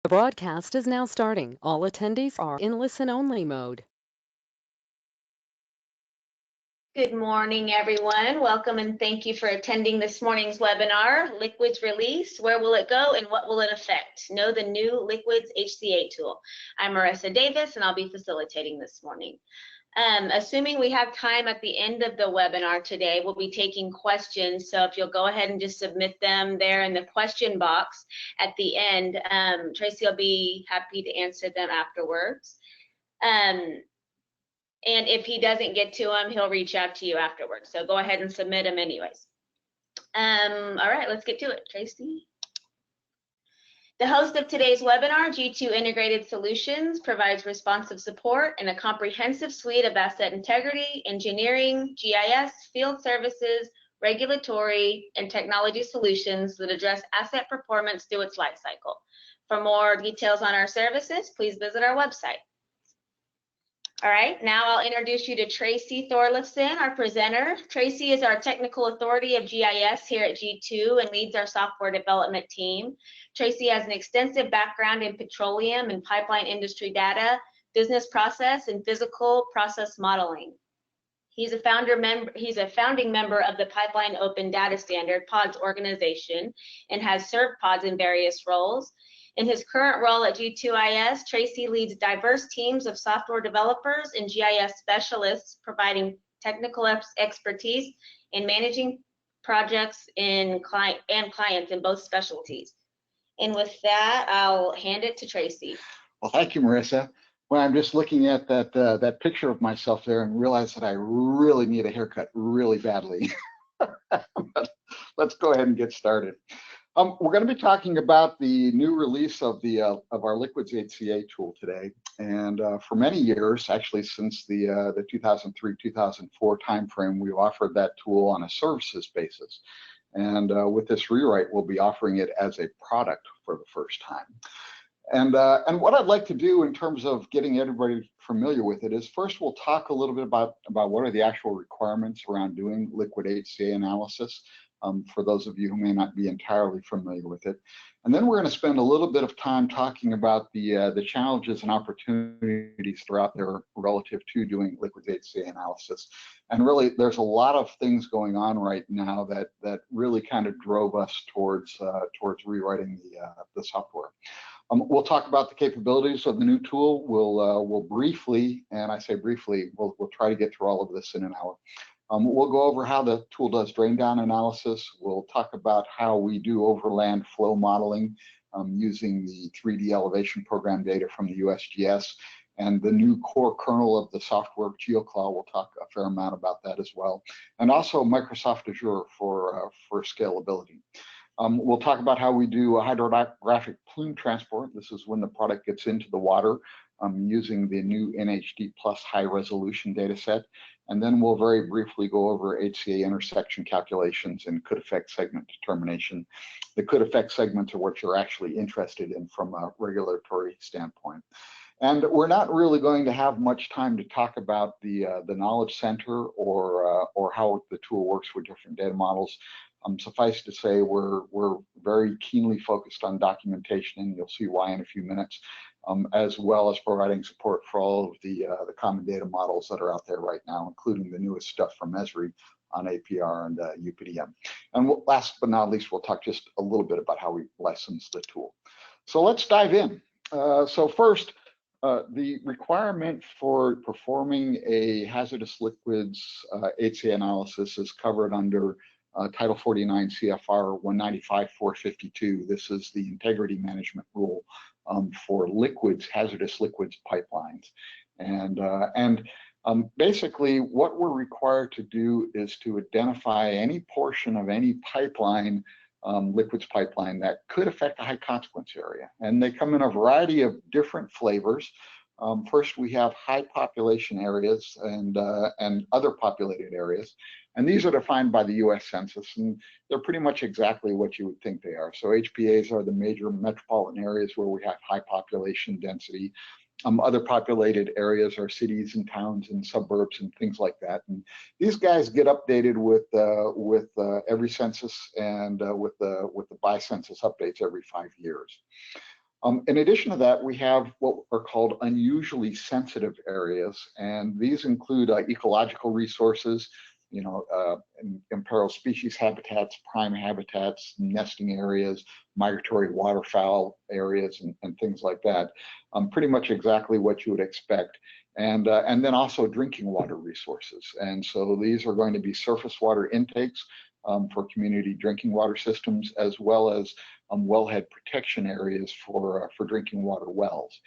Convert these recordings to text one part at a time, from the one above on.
The broadcast is now starting. All attendees are in listen-only mode. Good morning, everyone. Welcome and thank you for attending this morning's webinar, Liquids Release, Where Will It Go and What Will It Affect? Know the new Liquids HCA Tool. I'm Marissa Davis and I'll be facilitating this morning. Assuming we have time at the end of the webinar today, we'll be taking questions. So if you'll go ahead and just submit them there in the question box at the end, Tracy will be happy to answer them afterwards. And if he doesn't get to them, he'll reach out to you afterwards. So go ahead and submit them anyways. All right, let's get to it. Tracy. The host of today's webinar, G2 Integrated Solutions, provides responsive support and a comprehensive suite of asset integrity, engineering, GIS, field services, regulatory, and technology solutions that address asset performance through its life cycle. For more details on our services, please visit our website. All right, now I'll introduce you to Tracy Thorleifson, our presenter. Tracy is our technical authority of GIS here at G2 and leads our software development team. Tracy has an extensive background in petroleum and pipeline industry data, business process, and physical process modeling. He's a founding member of the Pipeline Open Data Standard PODS organization and has served PODS in various roles. In his current role at G2IS, Tracy leads diverse teams of software developers and GIS specialists, providing technical expertise in managing projects and clients in both specialties. And with that, I'll hand it to Tracy. Well, thank you, Marissa. Well, I'm just looking at that picture of myself there and realize that I really need a haircut really badly. But let's go ahead and get started. We're going to be talking about the new release of our Liquids HCA tool today, and for many years, actually since the 2003-2004 timeframe, we've offered that tool on a services basis, and with this rewrite, we'll be offering it as a product for the first time. And what I'd like to do in terms of getting everybody familiar with it is first we'll talk a little bit about what are the actual requirements around doing liquid HCA analysis. For those of you who may not be entirely familiar with it. And then we're going to spend a little bit of time talking about the challenges and opportunities throughout there relative to doing liquid HCA analysis. And really, there's a lot of things going on right now that really kind of drove us towards rewriting the software. We'll talk about the capabilities of the new tool. We'll briefly, and I say briefly, we'll try to get through all of this in an hour. We'll go over how the tool does drain down analysis. We'll talk about how we do overland flow modeling using the 3D elevation program data from the USGS and the new core kernel of the software, GeoClaw. We'll talk a fair amount about that as well. And also Microsoft Azure for scalability. We'll talk about how we do a hydrographic plume transport. This is when the product gets into the water using the new NHD plus high resolution data set. And then we'll very briefly go over HCA intersection calculations and could affect segment determination. The could affect segments are what you're actually interested in from a regulatory standpoint. And we're not really going to have much time to talk about the knowledge center or how the tool works with different data models. Suffice to say, we're very keenly focused on documentation, and you'll see why in a few minutes, as well as providing support for all of the common data models that are out there right now, including the newest stuff from Esri on APR and UPDM. And last but not least, we'll talk just a little bit about how we license the tool. So let's dive in. So first, the requirement for performing a hazardous liquids HCA analysis is covered under Title 49 CFR 195-452. This is the integrity management rule for hazardous liquids pipelines. And basically what we're required to do is to identify any portion of any pipeline, liquids pipeline, that could affect a high consequence area. And they come in a variety of different flavors. First, we have high population areas and other populated areas. And these are defined by the US Census, and they're pretty much exactly what you would think they are. So HPAs are the major metropolitan areas where we have high population density. Other populated areas are cities and towns and suburbs and things like that. And these guys get updated with every census and with the bi-census updates every 5 years. In addition to that, we have what are called unusually sensitive areas, and these include ecological resources, imperiled species habitats, prime habitats, nesting areas, migratory waterfowl areas, and things like that. Pretty much exactly what you would expect. And then also drinking water resources. And so these are going to be surface water intakes for community drinking water systems, as well as wellhead protection areas for drinking water wells.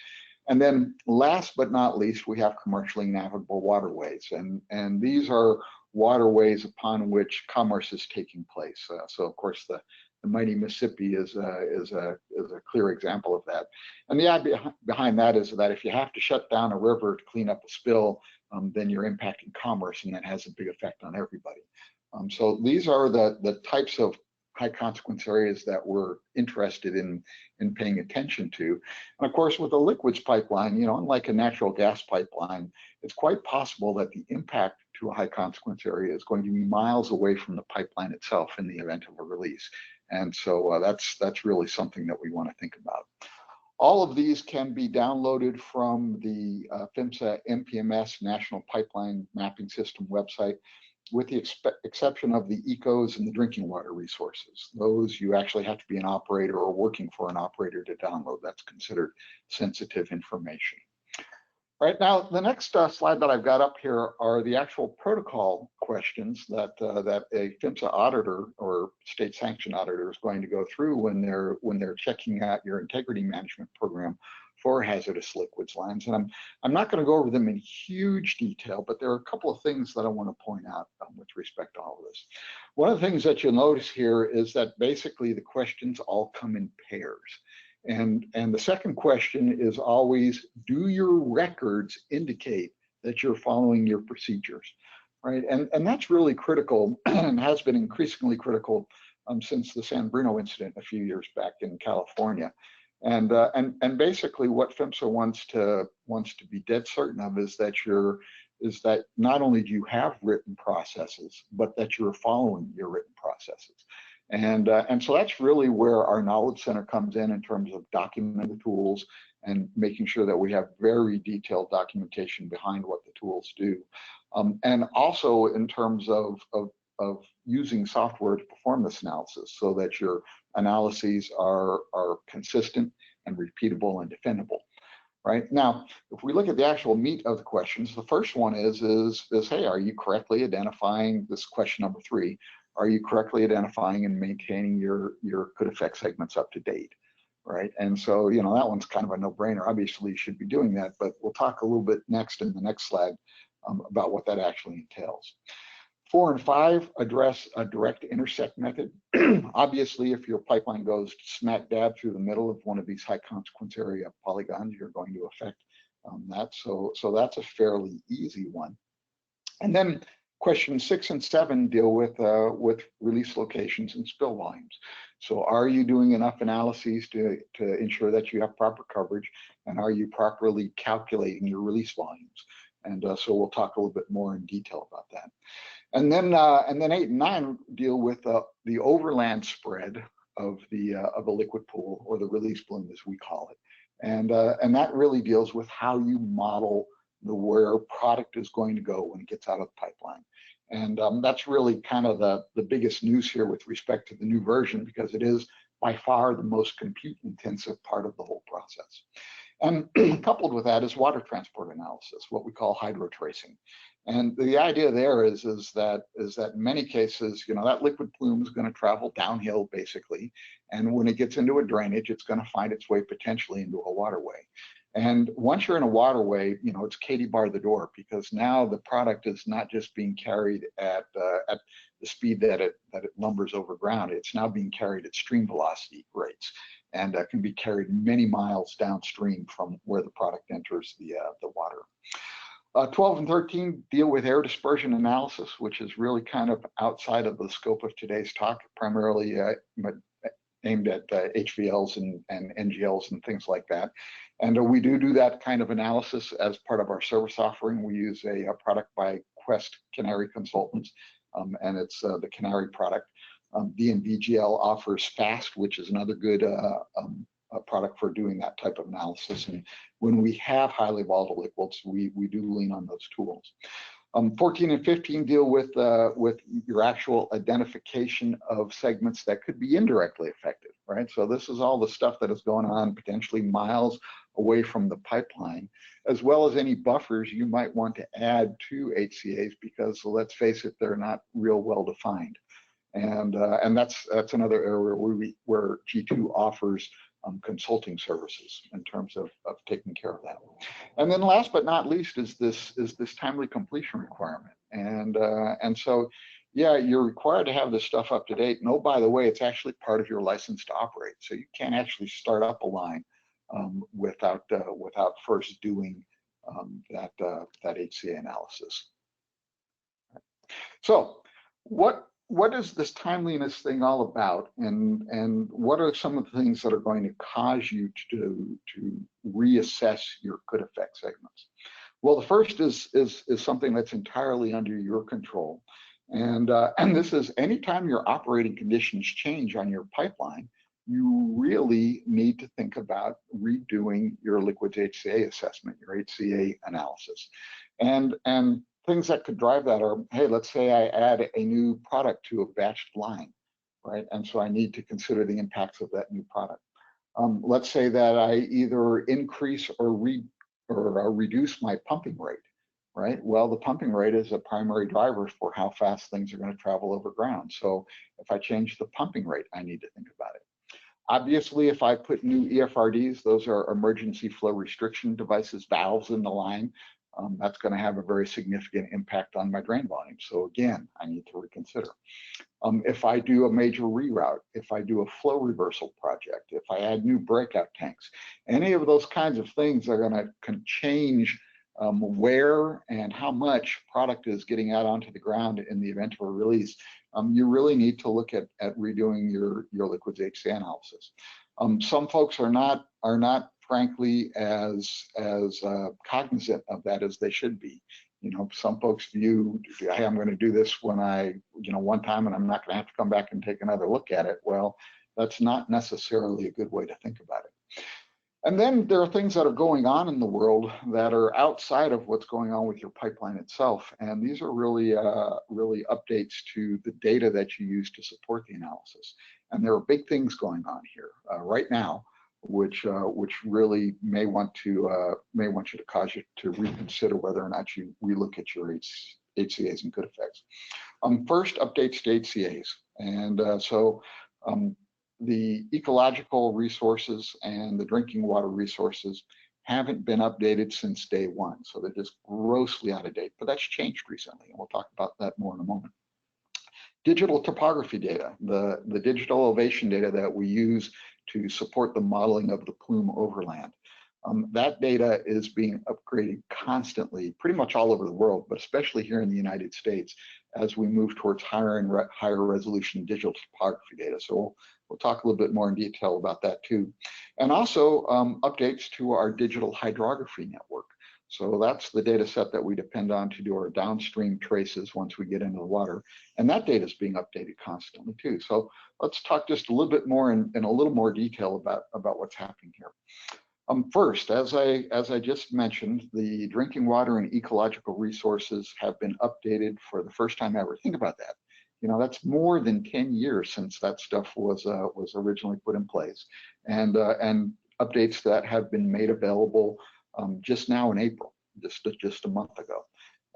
And then last but not least, we have commercially navigable waterways. And these are waterways upon which commerce is taking place. So of course, the mighty Mississippi is a clear example of that. And the idea behind that is that if you have to shut down a river to clean up a spill, then you're impacting commerce, and that has a big effect on everybody. So these are the types of high consequence areas that we're interested in paying attention to. And of course, with a liquids pipeline, unlike a natural gas pipeline, it's quite possible that the impact to a high consequence area is going to be miles away from the pipeline itself in the event of a release. And so that's really something that we want to think about. All of these can be downloaded from the PHMSA MPMS National Pipeline Mapping System website, with the exception of the ecos and the drinking water resources. Those you actually have to be an operator or working for an operator to download. That's considered sensitive information. Right now, the next slide that I've got up here are the actual protocol questions that a PHMSA auditor or state sanctioned auditor is going to go through when they're checking out your integrity management program for hazardous liquids lines. And I'm not going to go over them in huge detail, but there are a couple of things that I want to point out with respect to all of this. One of the things that you'll notice here is that basically the questions all come in pairs. And the second question is always, do your records indicate that you're following your procedures, right? And that's really critical and has been increasingly critical since the San Bruno incident a few years back in California. And basically what PHMSA wants to be dead certain of is that not only do you have written processes, but that you're following your written processes. And so that's really where our knowledge center comes in terms of documenting the tools and making sure that we have very detailed documentation behind what the tools do. And also in terms of using software to perform this analysis so that your analyses are consistent and repeatable and defendable. Right now, if we look at the actual meat of the questions, the first one is hey, are you correctly identifying, this question number 3, are you correctly identifying and maintaining your could affect segments up to date, right? And so, that one's kind of a no-brainer. Obviously, you should be doing that, but we'll talk a little bit next in the next slide about what that actually entails. 4 and 5 address a direct intersect method. Obviously, if your pipeline goes smack dab through the middle of one of these high consequence area polygons, you're going to affect that. So that's a fairly easy one. And then questions 6 and 7 deal with release locations and spill volumes. So are you doing enough analyses to ensure that you have proper coverage, and are you properly calculating your release volumes? And so we'll talk a little bit more in detail about that. And then 8 and 9 deal with the overland spread of the liquid pool, or the release plume as we call it. And that really deals with how you model where product is going to go when it gets out of the pipeline. And that's really kind of the biggest news here with respect to the new version, because it is by far the most compute intensive part of the whole process. And coupled with that is water transport analysis, what we call hydrotracing. And the idea there is that in many cases, that liquid plume is going to travel downhill basically, and when it gets into a drainage, it's going to find its way potentially into a waterway. And once you're in a waterway, it's Katie bar the door, because now the product is not just being carried at the speed that it lumbers over ground. It's now being carried at stream velocity rates, and can be carried many miles downstream from where the product enters the water. 12 and 13 deal with air dispersion analysis, which is really kind of outside of the scope of today's talk, primarily aimed at HVLs and NGLs and things like that. And we do that kind of analysis as part of our service offering. We use a product by Quest Canary Consultants, and it's the Canary product. DNVGL offers FAST, which is another good product for doing that type of analysis. And when we have highly volatile liquids, we do lean on those tools. 14 and 15 deal with your actual identification of segments that could be indirectly affected, right? So this is all the stuff that is going on potentially miles away from the pipeline, as well as any buffers you might want to add to HCAs, because let's face it, they're not real well defined. And that's another area where G2 offers consulting services in terms of taking care of that. And then last but not least is this timely completion requirement. And so, yeah, you're required to have this stuff up to date. And oh, by the way, it's actually part of your license to operate. So you can't actually start up a line without first doing that HCA analysis. So what is this timeliness thing all about, and what are some of the things that are going to cause you to reassess your could affect segments? Well, the first is something that's entirely under your control, and this is anytime your operating conditions change on your pipeline, you really need to think about redoing your liquids HCA assessment, your HCA analysis, and things that could drive that are, hey, let's say I add a new product to a batched line, right? And so I need to consider the impacts of that new product. Let's say that I either increase or reduce my pumping rate, right? Well, the pumping rate is a primary driver for how fast things are going to travel over ground. So if I change the pumping rate, I need to think about it. Obviously, if I put new EFRDs, those are emergency flow restriction devices, valves in the line, that's going to have a very significant impact on my drain volume. So again, I need to reconsider. If I do a major reroute, if I do a flow reversal project, if I add new breakout tanks, any of those kinds of things are going to change where and how much product is getting out onto the ground in the event of a release. You really need to look at redoing your liquids HCA analysis. Some folks are not frankly as cognizant of that as they should be. You know, some folks view, hey, I'm going to do this when one time, and I'm not going to have to come back and take another look at it. Well, that's not necessarily a good way to think about it. And then there are things that are going on in the world that are outside of what's going on with your pipeline itself. And these are really updates to the data that you use to support the analysis. And there are big things going on here right now, which really may want you to cause you to reconsider whether or not you relook at your HCAs and could effects. First, updates to HCAs, and so the ecological resources and the drinking water resources haven't been updated since day one, so they're just grossly out of date. But that's changed recently, and we'll talk about that more in a moment. Digital topography data, the digital elevation data that we use to support the modeling of the plume overland. That data is being upgraded constantly, pretty much all over the world, but especially here in the United States, as we move towards higher resolution digital topography data. So we'll talk a little bit more in detail about that too. And also updates to our digital hydrography network. So that's the data set that we depend on to do our downstream traces once we get into the water. And that data is being updated constantly too. So let's talk just a little bit more in a little more detail about what's happening here. First, as I just mentioned, the drinking water and ecological resources have been updated for the first time ever. Think about that. You know, that's more than 10 years since that stuff was originally put in place, and updates that have been made available just now in April, just a month ago.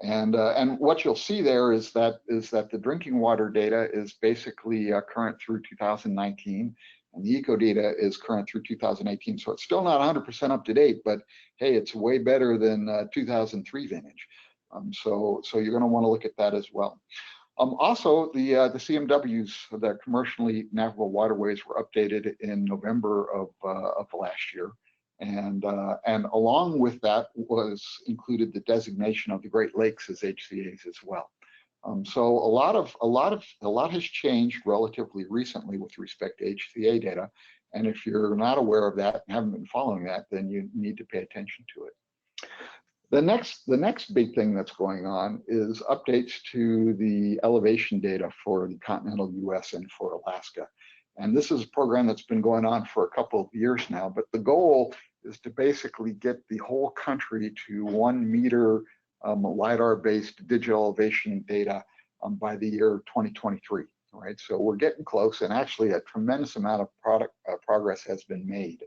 And what you'll see there is that the drinking water data is basically current through 2019. And the eco data is current through 2018, so it's still not 100% up to date, but hey, it's way better than 2003 vintage. So you're going to want to look at that as well. Also, the CMWs, the commercially navigable waterways, were updated in November of last year, and along with that was included the designation of the Great Lakes as HCAs as well. So a lot has changed relatively recently with respect to HCA data, and if you're not aware of that and haven't been following that, then you need to pay attention to it. The next big thing that's going on is updates to the elevation data for the continental US and for Alaska. And this is a program that's been going on for a couple of years now, but the goal is to basically get the whole country to 1 meter LiDAR-based digital elevation data by the year 2023. Right, so we're getting close, and actually a tremendous amount of progress has been made.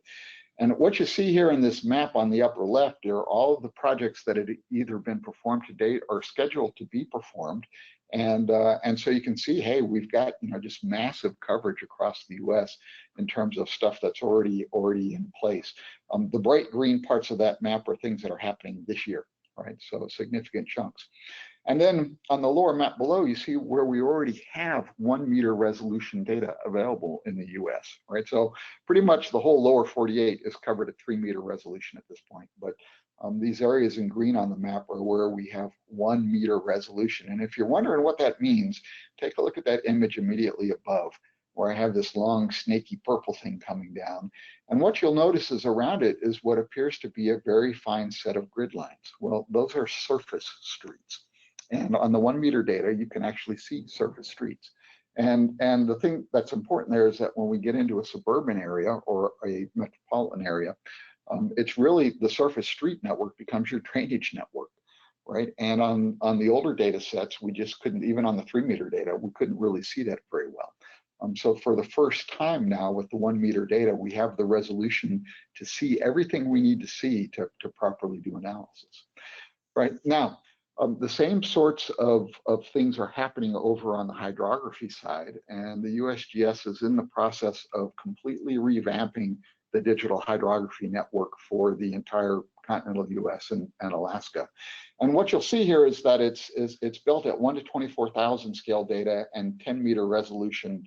And what you see here in this map on the upper left are all of the projects that had either been performed to date or scheduled to be performed. And so you can see, hey, we've got just massive coverage across the U.S. in terms of stuff that's already in place. The bright green parts of that map are things that are happening this year, right? So significant chunks. And then on the lower map below, you see where we already have 1 meter resolution data available in the US, right? So pretty much the whole lower 48 is covered at 3 meter resolution at this point. But these areas in green on the map are where we have 1 meter resolution. And if you're wondering what that means, take a look at that image immediately above, where I have this long snaky purple thing coming down. And what you'll notice is around it is what appears to be a very fine set of grid lines. Well, those are surface streets. And on the 1 meter data, you can actually see surface streets. And the thing that's important there is that when we get into a suburban area or a metropolitan area, it's really the surface street network becomes your drainage network, right? And on the older data sets, we just couldn't, even on the 3 meter data, we couldn't really see that very well. So for the first time now with the 1 meter data, we have the resolution to see everything we need to see to properly do analysis, right? Now, the same sorts of things are happening over on the hydrography side, and the USGS is in the process of completely revamping the digital hydrography network for the entire continental US and Alaska. And what you'll see here is that it's built at 1 to 24,000 scale data and 10 meter resolution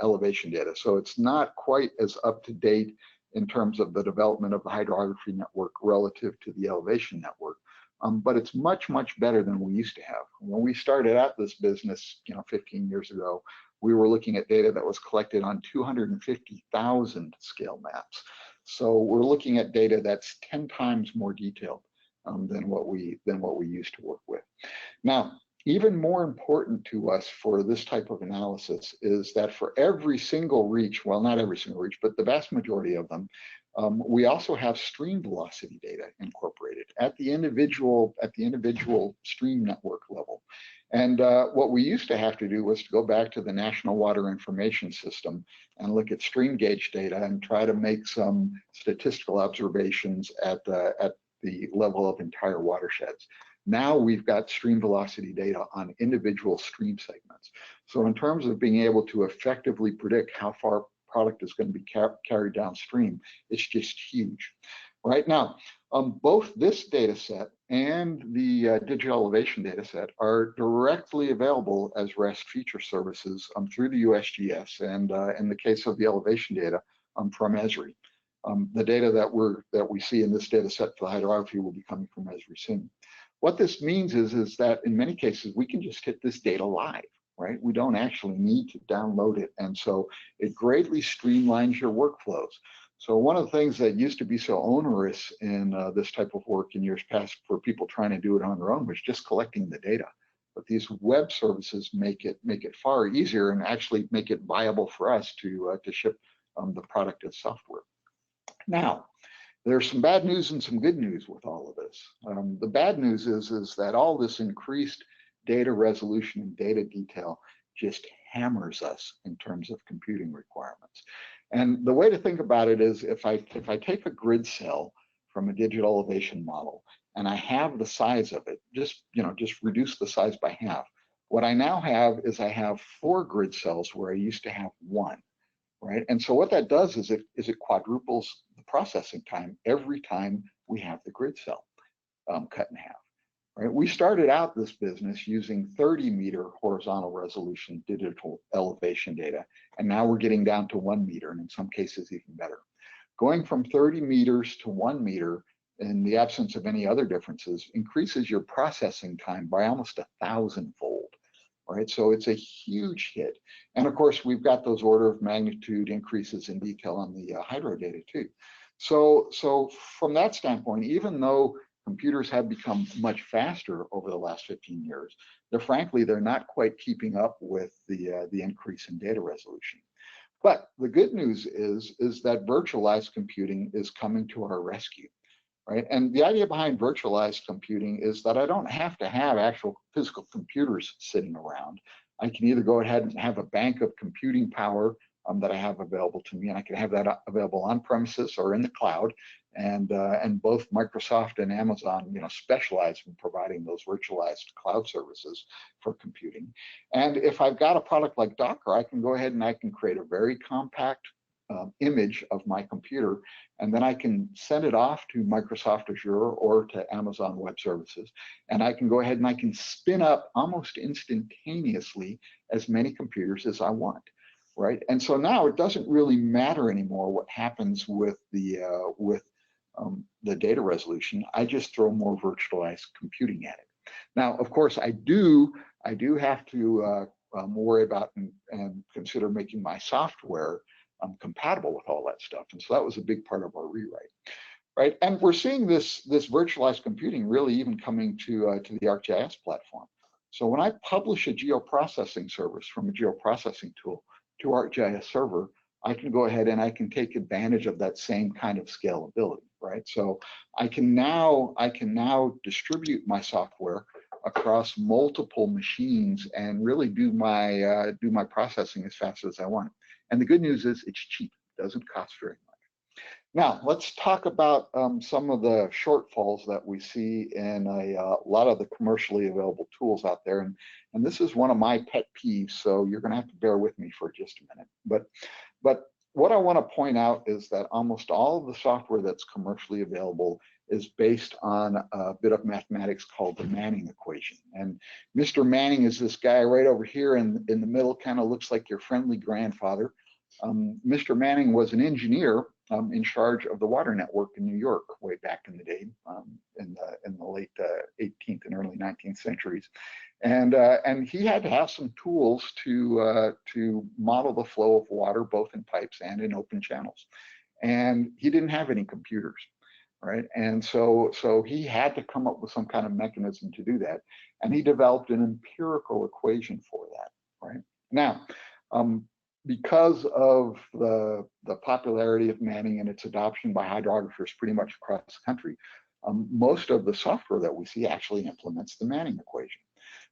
elevation data. So it's not quite as up to date in terms of the development of the hydrography network relative to the elevation network. But it's much, much better than we used to have. When we started out this business, 15 years ago, we were looking at data that was collected on 250,000 scale maps. So we're looking at data that's 10 times more detailed than what we used to work with. Now, even more important to us for this type of analysis is that for every single reach, well, not every single reach, but the vast majority of them, we also have stream velocity data incorporated at the individual stream network level. And what we used to have to do was to go back to the National Water Information System and look at stream gauge data and try to make some statistical observations at the level of entire watersheds. Now we've got stream velocity data on individual stream segments. So in terms of being able to effectively predict how far product is going to be carried downstream, it's just huge. Right now, both this data set and the digital elevation data set are directly available as REST feature services through the USGS, and in the case of the elevation data, from Esri. The data that we see in this data set for the hydrography will be coming from Esri soon. What this means is that in many cases, we can just hit this data live, right? We don't actually need to download it. And so it greatly streamlines your workflows. So one of the things that used to be so onerous in this type of work in years past for people trying to do it on their own was just collecting the data. But these web services make it far easier and actually make it viable for us to ship the product as software. Now, there's some bad news and some good news with all of this. The bad news is that all this increased data resolution and data detail just hammers us in terms of computing requirements. And the way to think about it is if I take a grid cell from a digital elevation model and I have the size of it, just reduce the size by half. What I now have is I have 4 grid cells where I used to have 1. Right? And so what that does is it quadruples the processing time every time we have the grid cell cut in half. Right? We started out this business using 30 meter horizontal resolution digital elevation data, and now we're getting down to 1 meter, and in some cases even better. Going from 30 meters to 1 meter in the absence of any other differences increases your processing time by almost 1,000-fold. Right, so it's a huge hit. And of course, we've got those order of magnitude increases in detail on the hydro data too. So from that standpoint, even though computers have become much faster over the last 15 years, they're not quite keeping up with the increase in data resolution. But the good news is that virtualized computing is coming to our rescue, right? And the idea behind virtualized computing is that I don't have to have actual physical computers sitting around. I can either go ahead and have a bank of computing power that I have available to me, and I can have that available on premises or in the cloud. And both Microsoft and Amazon, specialize in providing those virtualized cloud services for computing. And if I've got a product like Docker, I can go ahead and I can create a very compact image of my computer, and then I can send it off to Microsoft Azure or to Amazon Web Services, and I can go ahead and I can spin up almost instantaneously as many computers as I want, right? And so now it doesn't really matter anymore what happens with the data resolution. I just throw more virtualized computing at it. Now, of course, I do have to worry about and consider making my software compatible with all that stuff. And so that was a big part of our rewrite, right? And we're seeing this virtualized computing really even coming to the ArcGIS platform. So when I publish a geoprocessing service from a geoprocessing tool to ArcGIS server, I can go ahead and I can take advantage of that same kind of scalability, right? So I can now distribute my software across multiple machines and really do my processing as fast as I want. And the good news is it's cheap. It doesn't cost very much. Now, let's talk about some of the shortfalls that we see in a lot of the commercially available tools out there. And this is one of my pet peeves, so you're going to have to bear with me for just a minute. But what I want to point out is that almost all of the software that's commercially available is based on a bit of mathematics called the Manning equation. And Mr. Manning is this guy right over here in the middle, kind of looks like your friendly grandfather. Mr. Manning was an engineer in charge of the water network in New York way back in the day, in the late 18th and early 19th centuries. And he had to have some tools to model the flow of water, both in pipes and in open channels. And he didn't have any computers, right? And so he had to come up with some kind of mechanism to do that. And he developed an empirical equation for that, right? Now, because of the popularity of Manning and its adoption by hydrographers pretty much across the country, most of the software that we see actually implements the Manning equation.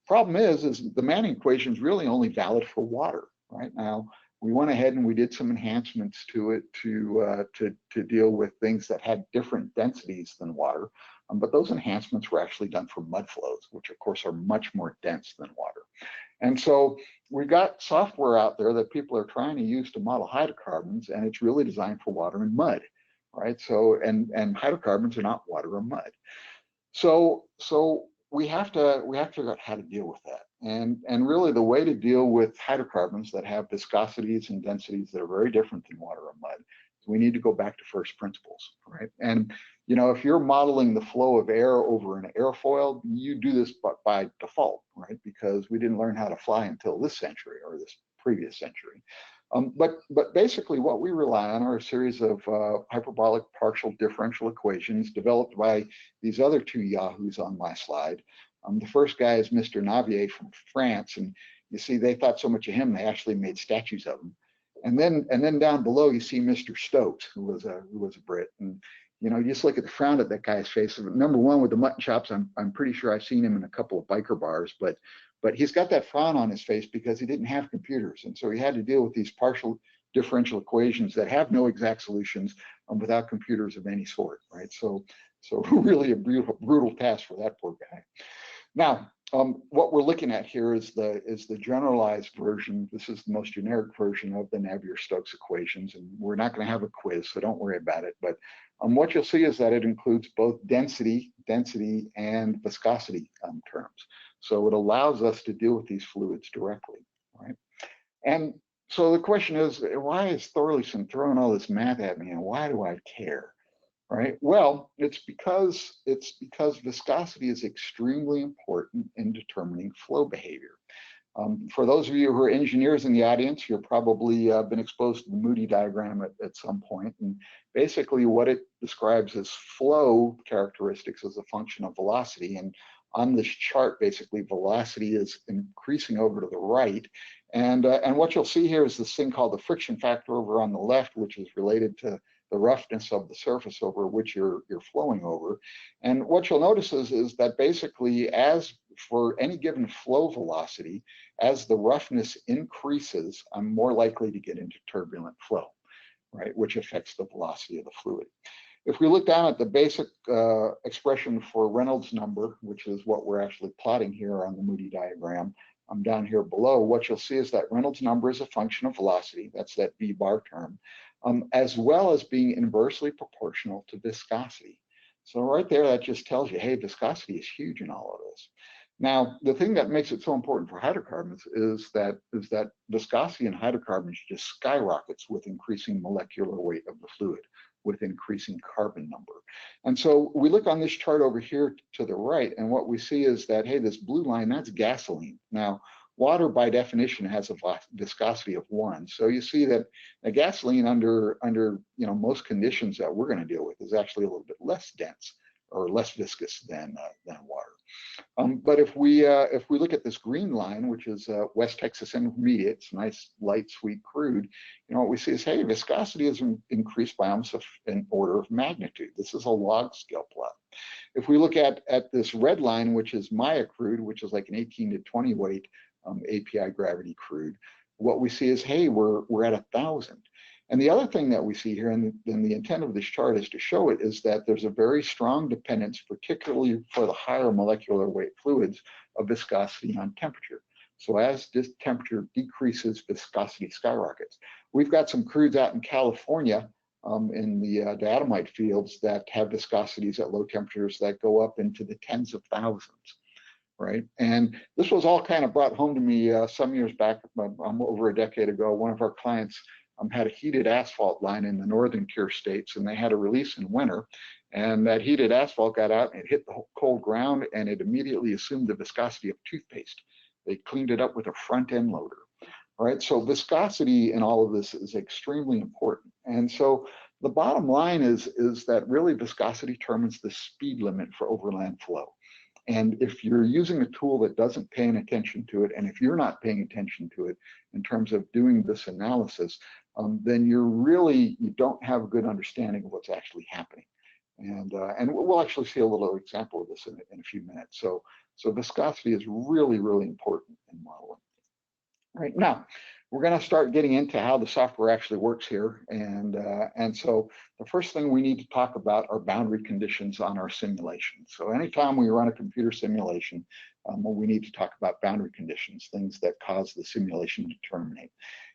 Problem is the Manning equation is really only valid for water, right? Now, we went ahead and we did some enhancements to it to deal with things that had different densities than water, but those enhancements were actually done for mud flows, which of course are much more dense than water. And so we've got software out there that people are trying to use to model hydrocarbons, and it's really designed for water and mud, right? So, and hydrocarbons are not water or mud. So we have to figure out how to deal with that. And really the way to deal with hydrocarbons that have viscosities and densities that are very different than water or mud, we need to go back to first principles, right? And if you're modeling the flow of air over an airfoil, you do this by default, right? Because we didn't learn how to fly until this century or this previous century. But basically what we rely on are a series of hyperbolic partial differential equations developed by these other two yahoos on my slide. The first guy is Mr. Navier from France, and you see they thought so much of him they actually made statues of him. And then down below you see Mr. Stokes, who was a Brit, and you just look at the frown at that guy's face. Number one, with the mutton chops, I'm pretty sure I've seen him in a couple of biker bars, but he's got that frown on his face because he didn't have computers, and so he had to deal with these partial differential equations that have no exact solutions without computers of any sort, right? So really a brutal task for that poor guy. Now, what we're looking at here is the generalized version. This is the most generic version of the Navier-Stokes equations, and we're not going to have a quiz, so don't worry about it. But what you'll see is that it includes both density, and viscosity terms. So it allows us to deal with these fluids directly, right? And so the question is, why is Thorleifson throwing all this math at me, and why do I care? Right? Well, it's because viscosity is extremely important in determining flow behavior. For those of you who are engineers in the audience, you've probably been exposed to the Moody diagram at some point. And basically what it describes as flow characteristics as a function of velocity. And on this chart, basically velocity is increasing over to the right. And what you'll see here is this thing called the friction factor over on the left, which is related to the roughness of the surface over which you're flowing over. And what you'll notice is that basically, as for any given flow velocity, as the roughness increases, I'm more likely to get into turbulent flow, right, which affects the velocity of the fluid. If we look down at the basic expression for Reynolds number, which is what we're actually plotting here on the Moody diagram, down here below, what you'll see is that Reynolds number is a function of velocity, that's that V bar term, as well as being inversely proportional to viscosity. So right there, that just tells you, hey, viscosity is huge in all of this. Now, the thing that makes it so important for hydrocarbons is that viscosity in hydrocarbons just skyrockets with increasing molecular weight of the fluid, with increasing carbon number. And so we look on this chart over here to the right, and what we see is that, hey, this blue line, that's gasoline. Now, water by definition has a viscosity of 1. So you see that a gasoline under most conditions that we're going to deal with is actually a little bit less dense or less viscous than water. But if we look at this green line, which is West Texas Intermediate, it's nice, light, sweet crude, what we see is, hey, viscosity is increased by almost an order of magnitude. This is a log scale plot. If we look at this red line, which is Maya crude, which is like an 18 to 20 weight API gravity crude, what we see is, hey, we're at 1,000. And the other thing that we see here, and the intent of this chart is to show it, is that there's a very strong dependence, particularly for the higher molecular weight fluids, of viscosity on temperature. So as this temperature decreases, viscosity skyrockets. We've got some crudes out in California in the diatomite fields that have viscosities at low temperatures that go up into the tens of thousands, right? And this was all kind of brought home to me some years back, over a decade ago. One of our clients had a heated asphalt line in the northern tier states, and they had a release in winter, and that heated asphalt got out and it hit the cold ground, and it immediately assumed the viscosity of toothpaste. They cleaned it up with a front end loader, right? So viscosity in all of this is extremely important. And so the bottom line is that really viscosity determines the speed limit for overland flow. And if you're using a tool that doesn't pay any attention to it, and if you're not paying attention to it in terms of doing this analysis, then you don't have a good understanding of what's actually happening. And we'll actually see a little example of this in a few minutes. So viscosity is really, really important in modeling. Right now, we're going to start getting into how the software actually works here. And so the first thing we need to talk about are boundary conditions on our simulation. So anytime we run a computer simulation, we need to talk about boundary conditions, things that cause the simulation to terminate.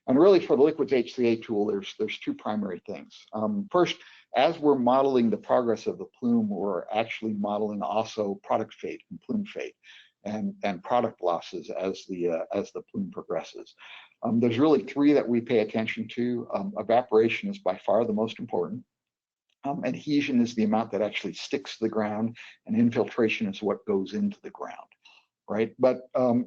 And really, for the Liquids HCA tool, there's two primary things. First, as we're modeling the progress of the plume, we're actually modeling also product fate and plume fate, and product losses as the plume progresses. There's really three that we pay attention to. Evaporation is by far the most important. Adhesion is the amount that actually sticks to the ground, and infiltration is what goes into the ground, right? But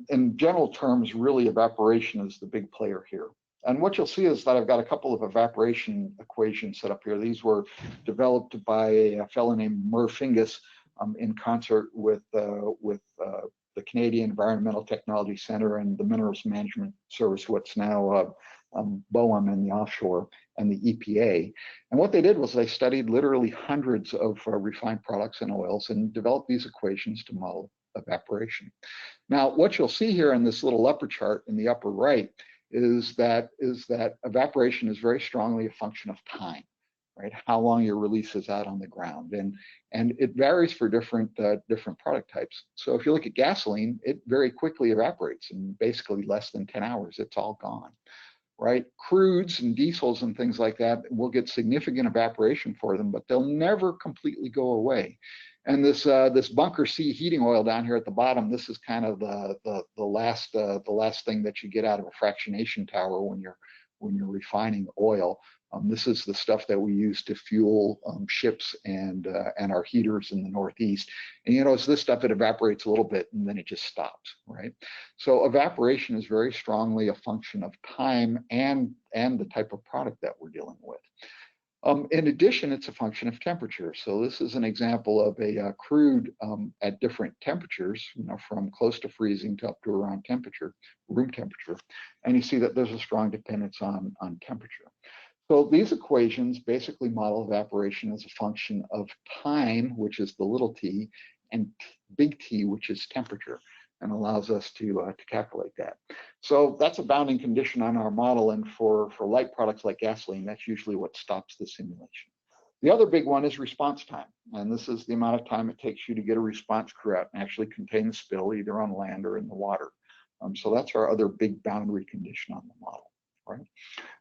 in general terms, really evaporation is the big player here. And what you'll see is that I've got a couple of evaporation equations set up here. These were developed by a fellow named Merv Fingus in concert with the Canadian Environmental Technology Center and the Minerals Management Service, what's now BOEM in the offshore, and the EPA. And what they did was they studied literally hundreds of refined products and oils and developed these equations to model evaporation. Now, what you'll see here in this little upper chart in the upper right is that evaporation is very strongly a function of time, right? How long your release is out on the ground, and it varies for different product types. So if you look at gasoline, it very quickly evaporates in basically less than 10 hours. It's all gone, right? Crudes and diesels and things like that will get significant evaporation for them, but they'll never completely go away. And this bunker C heating oil down here at the bottom, this is kind of the last thing that you get out of a fractionation tower when you're refining oil. This is the stuff that we use to fuel ships and our heaters in the Northeast. And it's this stuff that evaporates a little bit and then it just stops, right? So evaporation is very strongly a function of time and the type of product that we're dealing with. In addition, it's a function of temperature. So this is an example of a crude at different temperatures, from close to freezing to up to around room temperature. And you see that there's a strong dependence on temperature. So these equations basically model evaporation as a function of time, which is the little t, and big T, which is temperature, and allows us to calculate that. So that's a bounding condition on our model, and for light products like gasoline, that's usually what stops the simulation. The other big one is response time, and this is the amount of time it takes you to get a response crew out and actually contain the spill either on land or in the water. So that's our other big boundary condition on the model, right?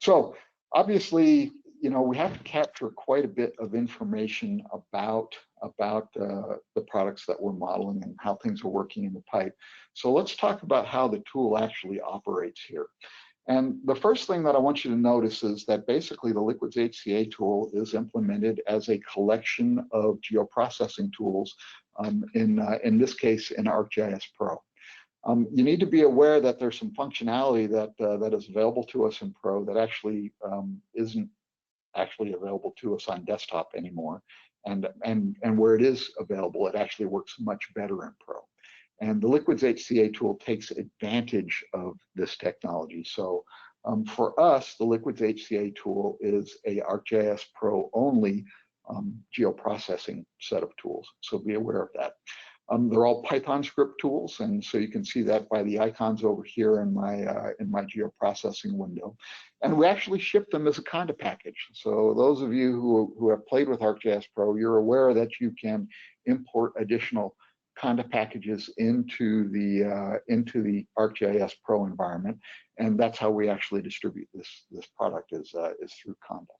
So obviously, we have to capture quite a bit of information about the products that we're modeling and how things are working in the pipe. So let's talk about how the tool actually operates here. And the first thing that I want you to notice is that basically the Liquids HCA tool is implemented as a collection of geoprocessing tools, in this case in ArcGIS Pro. You need to be aware that there's some functionality that is available to us in Pro that actually isn't actually available to us on desktop anymore. And where it is available, it actually works much better in Pro. And the Liquids HCA tool takes advantage of this technology. So for us, the Liquids HCA tool is a ArcGIS Pro only geoprocessing set of tools. So be aware of that. They're all Python script tools, and so you can see that by the icons over here in my geoprocessing window. And we actually ship them as a conda package. So those of you who have played with ArcGIS Pro, you're aware that you can import additional conda packages into the ArcGIS Pro environment, and that's how we actually distribute this product is through conda.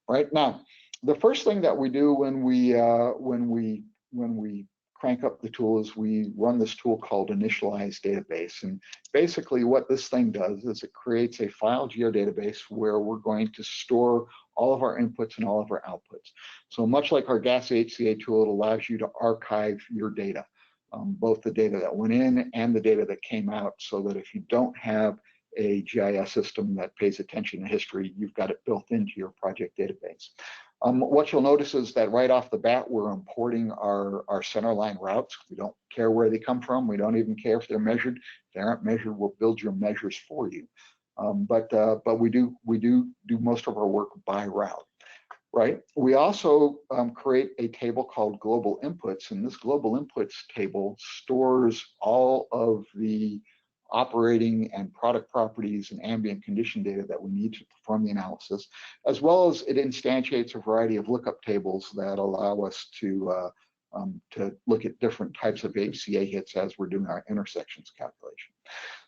Right now, the first thing that we do when we crank up the tool is we run this tool called initialize database. And basically what this thing does is it creates a file geodatabase where we're going to store all of our inputs and all of our outputs. So much like our GIS HCA tool, it allows you to archive your data, both the data that went in and the data that came out, so that if you don't have a GIS system that pays attention to history, you've got it built into your project database. What you'll notice is that right off the bat, we're importing our centerline routes. We don't care where they come from. We don't even care if they're measured. If they aren't measured, we'll build your measures for you. But we do most of our work by route, right? We also create a table called global inputs, and this global inputs table stores all of the operating and product properties and ambient condition data that we need to perform the analysis, as well as it instantiates a variety of lookup tables that allow us to look at different types of HCA hits as we're doing our intersections calculation.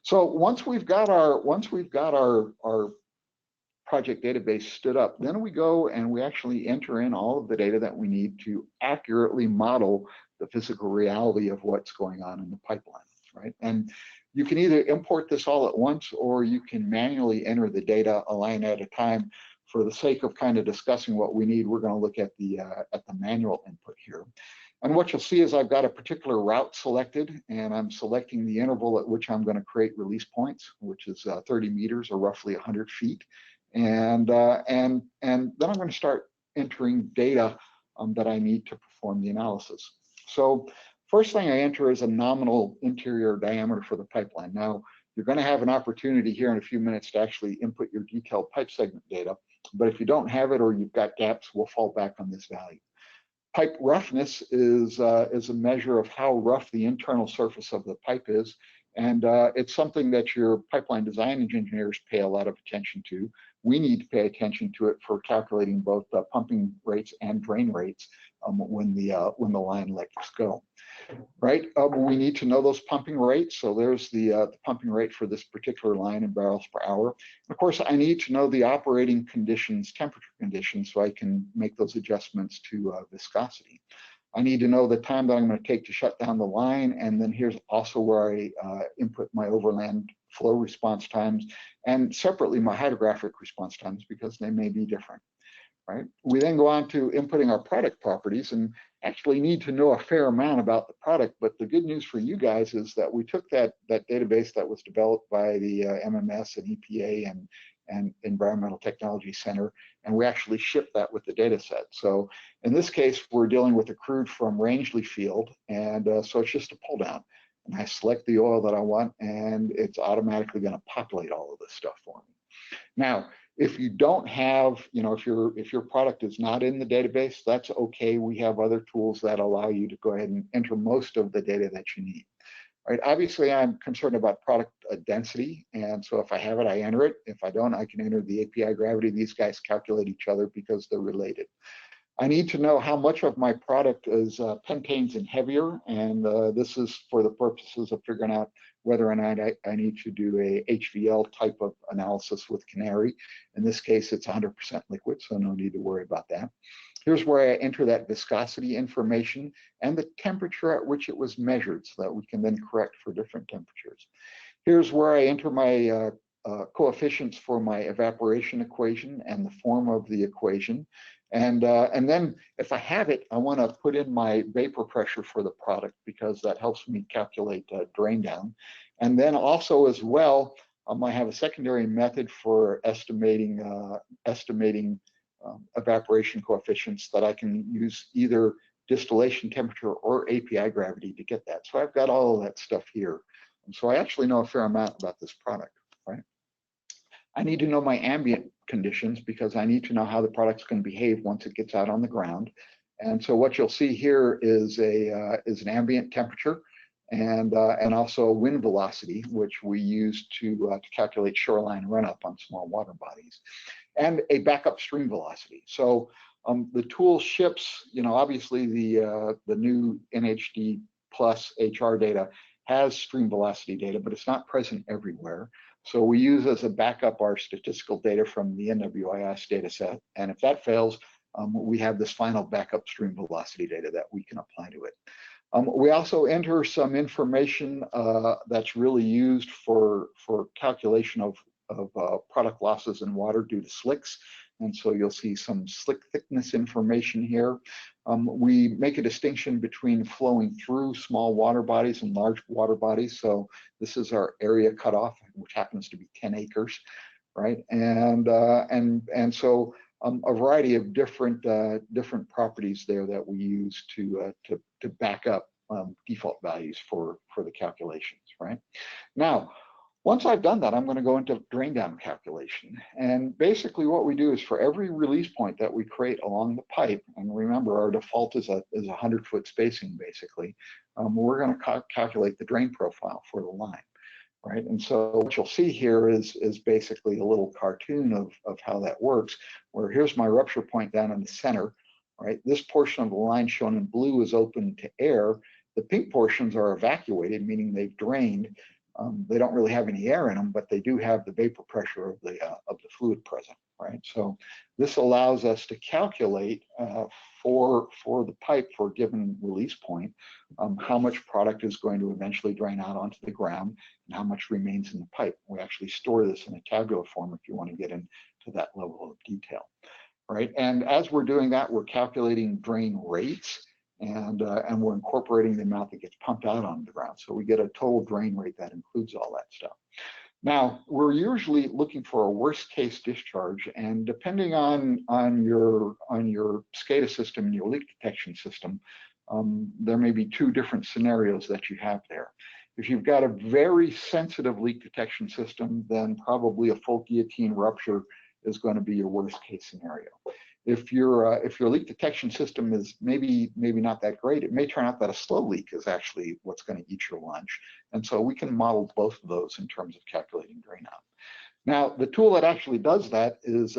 So once we've got our project database stood up, then we go and we actually enter in all of the data that we need to accurately model the physical reality of what's going on in the pipeline, right? And you can either import this all at once, or you can manually enter the data a line at a time. For the sake of kind of discussing what we need, we're going to look at the manual input here. And what you'll see is I've got a particular route selected, and I'm selecting the interval at which I'm going to create release points, which is 30 meters or roughly 100 feet. And then I'm going to start entering data that I need to perform the analysis. So first thing I enter is a nominal interior diameter for the pipeline. Now, you're going to have an opportunity here in a few minutes to actually input your detailed pipe segment data, but if you don't have it or you've got gaps, we'll fall back on this value. Pipe roughness is a measure of how rough the internal surface of the pipe is, and it's something that your pipeline design engineers pay a lot of attention to. We need to pay attention to it for calculating both pumping rates and drain rates when the line lets go. Right, we need to know those pumping rates. So there's the pumping rate for this particular line in barrels per hour. And of course, I need to know the operating conditions, temperature conditions, so I can make those adjustments to viscosity. I need to know the time that I'm going to take to shut down the line, and then here's also where I input my overland flow response times, and separately my hydrographic response times, because they may be different. Right? We then go on to inputting our product properties, and actually need to know a fair amount about the product. But the good news for you guys is that we took that database that was developed by the MMS and EPA and Environmental Technology Center, and we actually ship that with the data set. So in this case, we're dealing with a crude from Rangeley Field, and so it's just a pull down. And I select the oil that I want, and it's automatically going to populate all of this stuff for me. Now, if you don't have, if your product is not in the database, that's okay. We have other tools that allow you to go ahead and enter most of the data that you need. Right? Obviously, I'm concerned about product density, and so if I have it, I enter it. If I don't, I can enter the API gravity. These guys calculate each other because they're related. I need to know how much of my product is pentanes and heavier, and this is for the purposes of figuring out whether or not I need to do a HVL type of analysis with Canary. In this case, it's 100% liquid, so no need to worry about that. Here's where I enter that viscosity information and the temperature at which it was measured so that we can then correct for different temperatures. Here's where I enter my coefficients for my evaporation equation and the form of the equation. And then if I have it, I want to put in my vapor pressure for the product because that helps me calculate drain down. And then also as well, I might have a secondary method for estimating evaporation coefficients that I can use either distillation temperature or API gravity to get that. So I've got all of that stuff here. And so I actually know a fair amount about this product, right? I need to know my ambient conditions because I need to know how the product's going to behave once it gets out on the ground. And so what you'll see here is an ambient temperature and also wind velocity, which we use to calculate shoreline runup on small water bodies, and a backup stream velocity. So the tool ships, obviously the new NHD plus HR data has stream velocity data, but it's not present everywhere. So we use as a backup our statistical data from the NWIS data set. And if that fails, we have this final backup stream velocity data that we can apply to it. We also enter some information that's really used for calculation of product losses in water due to slicks. And so you'll see some slick thickness information here. We make a distinction between flowing through small water bodies and large water bodies. So this is our area cutoff, which happens to be 10 acres, right? And so a variety of different properties there that we use to back up default values for the calculations, right? Now, once I've done that, I'm going to go into drain down calculation. And basically what we do is for every release point that we create along the pipe, and remember our default is a 100-foot spacing basically, we're going to calculate the drain profile for the line, right? And so what you'll see here is basically a little cartoon of how that works, where here's my rupture point down in the center, right? This portion of the line shown in blue is open to air. The pink portions are evacuated, meaning they've drained. They don't really have any air in them, but they do have the vapor pressure of the fluid present, right? So this allows us to calculate for the pipe for a given release point, how much product is going to eventually drain out onto the ground and how much remains in the pipe. We actually store this in a tabular form if you want to get into that level of detail, right? And as we're doing that, we're calculating drain rates. And we're incorporating the amount that gets pumped out on the ground. So we get a total drain rate that includes all that stuff. Now, we're usually looking for a worst case discharge, and depending on your SCADA system and your leak detection system, there may be two different scenarios that you have there. If you've got a very sensitive leak detection system, then probably a full guillotine rupture is going to be your worst case scenario. If your leak detection system is maybe not that great, it may turn out that a slow leak is actually what's going to eat your lunch. And so we can model both of those in terms of calculating drain out. Now, the tool that actually does that is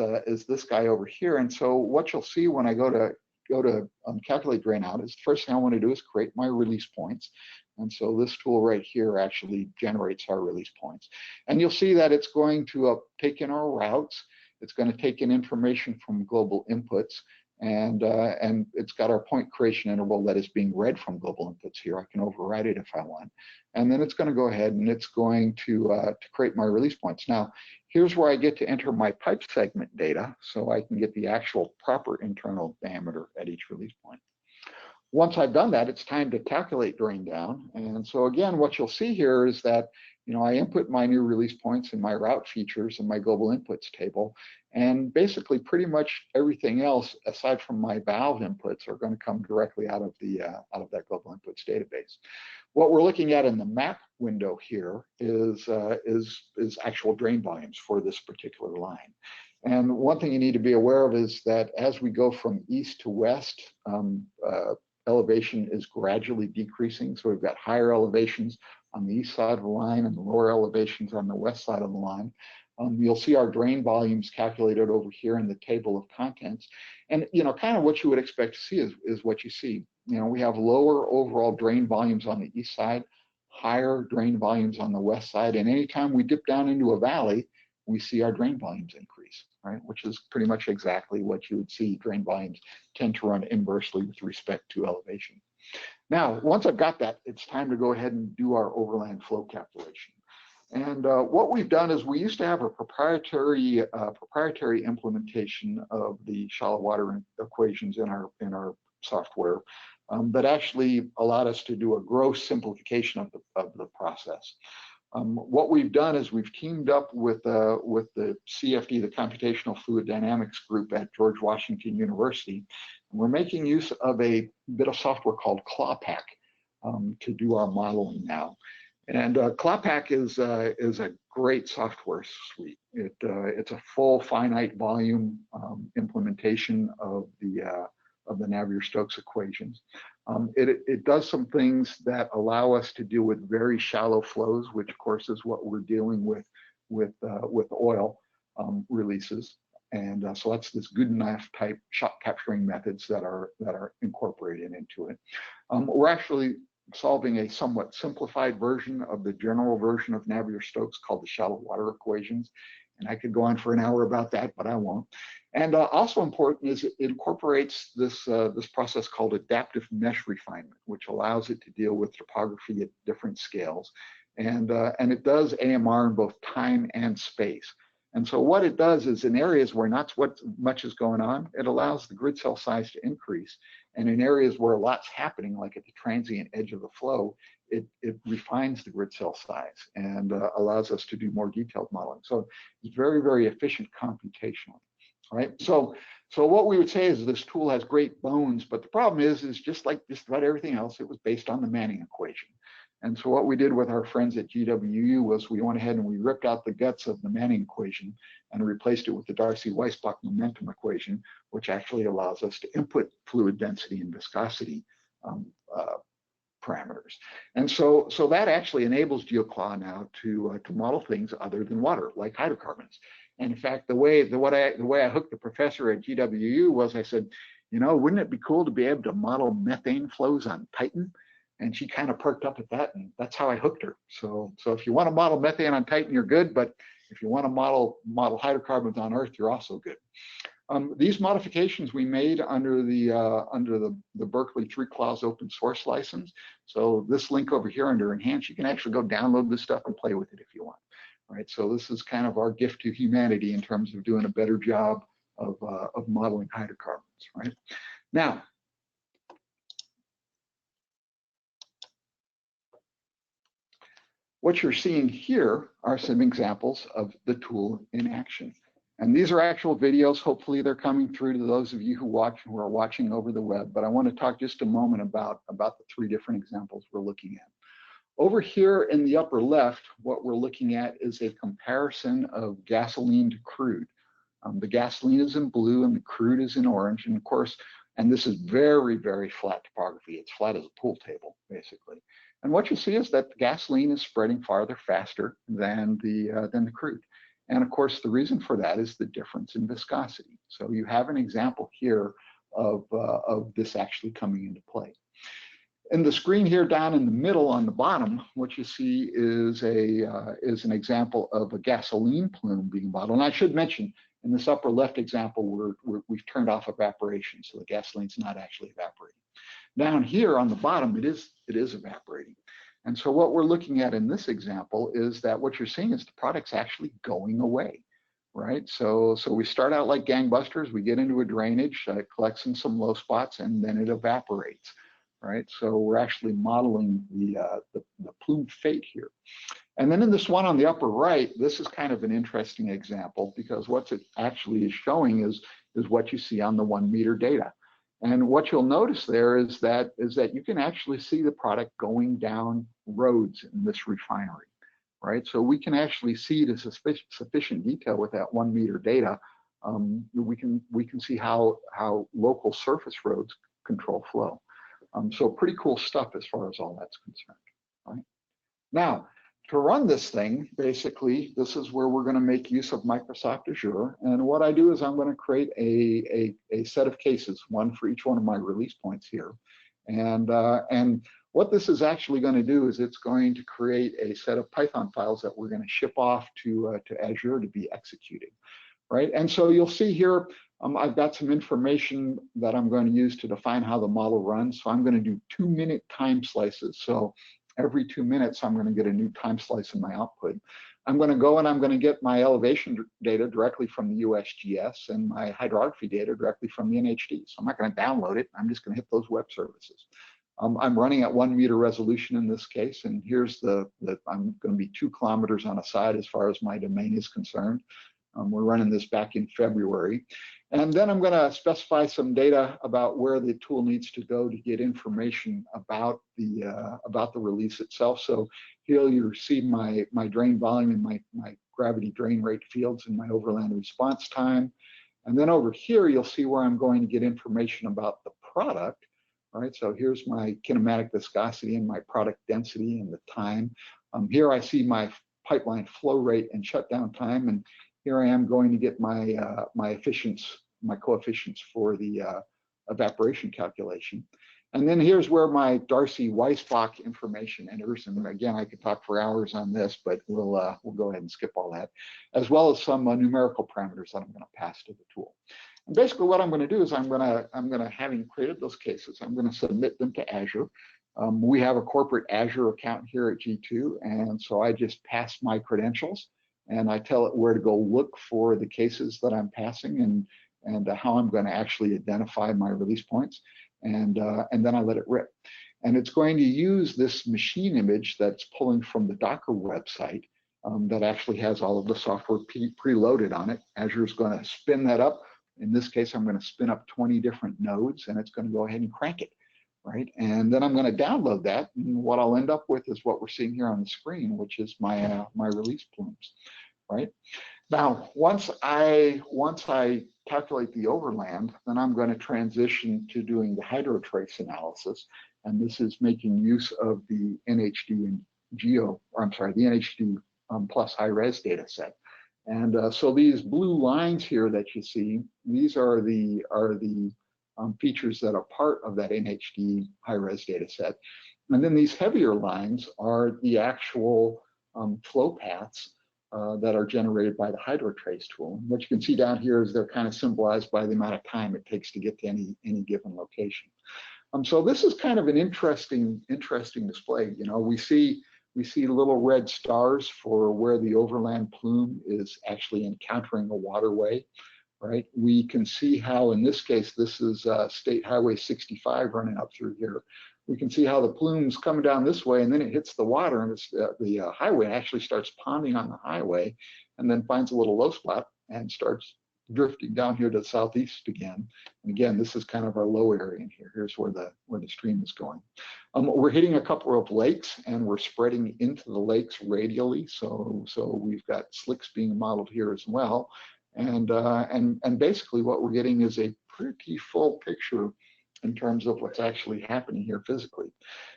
this guy over here. And so what you'll see when I go to calculate drain out is the first thing I want to do is create my release points. And so this tool right here actually generates our release points. And you'll see that it's going to take in our routes. It's going to take in information from global inputs, and it's got our point creation interval that is being read from global inputs here. I can override it if I want. And then it's going to go ahead and it's going to create my release points. Now, here's where I get to enter my pipe segment data so I can get the actual proper internal diameter at each release point. Once I've done that, it's time to calculate drain down. And so again, what you'll see here is that You know, I input my new release points and my route features in my global inputs table, and basically pretty much everything else aside from my valve inputs are going to come directly out of that global inputs database. What we're looking at in the map window here is actual drain volumes for this particular line. And one thing you need to be aware of is that as we go from east to west, elevation is gradually decreasing. So we've got higher elevations on the east side of the line and the lower elevations on the west side of the line. You'll see our drain volumes calculated over here in the table of contents. And, you know, kind of what you would expect to see is what you see. You know, we have lower overall drain volumes on the east side, higher drain volumes on the west side. And anytime we dip down into a valley, we see our drain volumes increase, right? Which is pretty much exactly what you would see. Drain volumes tend to run inversely with respect to elevation. Now, once I've got that, it's time to go ahead and do our overland flow calculation. And what we've done is we used to have a proprietary implementation of the shallow water equations in our software that actually allowed us to do a gross simplification of the process. What we've done is we've teamed up with the CFD, the Computational Fluid Dynamics group at George Washington University. And we're making use of a bit of software called ClawPack to do our modeling now. And ClawPack is a great software suite. It's a full finite volume implementation of the Navier-Stokes equations. It does some things that allow us to deal with very shallow flows, which of course is what we're dealing with oil releases. And so that's this good enough type shock capturing methods that are incorporated into it. We're actually solving a somewhat simplified version of the general version of Navier-Stokes called the shallow water equations. And I could go on for an hour about that, but I won't. And also important is it incorporates this process called adaptive mesh refinement, which allows it to deal with topography at different scales. And it does AMR in both time and space. And so what it does is in areas where not much is going on, it allows the grid cell size to increase. And in areas where a lot's happening, like at the transient edge of the flow, it refines the grid cell size and allows us to do more detailed modeling. So it's very, very efficient computationally, right? So what we would say is this tool has great bones, but the problem is just like just about everything else, it was based on the Manning equation. And so what we did with our friends at GWU was we went ahead and we ripped out the guts of the Manning equation and replaced it with the Darcy-Weisbach momentum equation, which actually allows us to input fluid density and viscosity parameters. And so that actually enables GeoClaw now to model things other than water, like hydrocarbons. And in fact, the way I hooked the professor at GWU was I said, you know, wouldn't it be cool to be able to model methane flows on Titan? And she kind of perked up at that, and that's how I hooked her. So if you want to model methane on Titan, you're good. But if you want to model hydrocarbons on Earth, you're also good. These modifications we made under the Berkeley 3-clause open source license. So this link over here under Enhance, you can actually go download this stuff and play with it if you want. All right. So this is kind of our gift to humanity in terms of doing a better job of modeling hydrocarbons. Right now. What you're seeing here are some examples of the tool in action. And these are actual videos. Hopefully they're coming through to those of you who are watching over the web. But I want to talk just a moment about the 3 different examples we're looking at. Over here in the upper left, what we're looking at is a comparison of gasoline to crude. The gasoline is in blue and the crude is in orange. And of course, and this is very, very flat topography. It's flat as a pool table, basically. And what you see is that the gasoline is spreading farther faster than the crude. And of course, the reason for that is the difference in viscosity. So you have an example here of this actually coming into play. In the screen here down in the middle on the bottom, what you see is an example of a gasoline plume being modeled. And I should mention, in this upper left example, we've turned off evaporation, so the gasoline's not actually evaporating. Down here on the bottom, it is evaporating. And so what we're looking at in this example is that what you're seeing is the product's actually going away, right? So we start out like gangbusters, we get into a drainage, it collects in some low spots, and then it evaporates, right? So we're actually modeling the plume fate here. And then in this one on the upper right, this is kind of an interesting example because what it actually is showing is what you see on the 1 meter data. And what you'll notice there is that you can actually see the product going down roads in this refinery, right? So we can actually see to sufficient detail with that 1 meter data. We can see how local surface roads control flow. So pretty cool stuff as far as all that's concerned, right? Now, to run this thing, basically, this is where we're going to make use of Microsoft Azure. And what I do is I'm going to create a set of cases, one for each one of my release points here. And what this is actually going to do is it's going to create a set of Python files that we're going to ship off to Azure to be executed, right? And so you'll see here, I've got some information that I'm going to use to define how the model runs. So I'm going to do 2-minute time slices. So every 2 minutes, I'm going to get a new time slice in my output. I'm going to go and I'm going to get my elevation data directly from the USGS and my hydrography data directly from the NHD. So I'm not going to download it. I'm just going to hit those web services. I'm running at 1 meter resolution in this case, and here's I'm going to be 2 kilometers on a side as far as my domain is concerned. We're running this back in February. And then I'm going to specify some data about where the tool needs to go to get information about the release itself. So here you see my drain volume and my gravity drain rate fields and my overland response time. And then over here, you'll see where I'm going to get information about the product. All right, so here's my kinematic viscosity and my product density and the time. Here I see my pipeline flow rate and shutdown time, and here I am going to get my my coefficients for the evaporation calculation. And then here's where my Darcy-Weisbach information enters. And again, I could talk for hours on this, but we'll go ahead and skip all that, as well as some numerical parameters that I'm going to pass to the tool. And basically what I'm going to do is I'm going to, having created those cases, I'm going to submit them to Azure. We have a corporate Azure account here at G2, and so I just pass my credentials and I tell it where to go look for the cases that I'm passing and how I'm going to actually identify my release points, and then I let it rip. And it's going to use this machine image that's pulling from the Docker website that actually has all of the software preloaded on it. Azure's going to spin that up. In this case, I'm going to spin up 20 different nodes, and it's going to go ahead and crank it, right? And then I'm going to download that, and what I'll end up with is what we're seeing here on the screen, which is my my release plumes, right? Now, once I calculate the overland, then I'm going to transition to doing the hydrotrace analysis, and this is making use of the NHD and the NHD plus high-res data set. And so these blue lines here that you see, these are the features that are part of that NHD high-res data set. And then these heavier lines are the actual flow paths that are generated by the hydrotrace tool. And what you can see down here is they're kind of symbolized by the amount of time it takes to get to any given location. So this is kind of an interesting display. You know, we see little red stars for where the overland plume is actually encountering a waterway, right? We can see how, in this case, this is State Highway 65 running up through here. We can see how the plume's coming down this way, and then it hits the water, and it's, the highway actually starts ponding on the highway, and then finds a little low spot and starts drifting down here to the southeast again. And again, this is kind of our low area in here. Here's where the stream is going. We're hitting a couple of lakes, and we're spreading into the lakes radially. So we've got slicks being modeled here as well. And basically what we're getting is a pretty full picture in terms of what's actually happening here physically.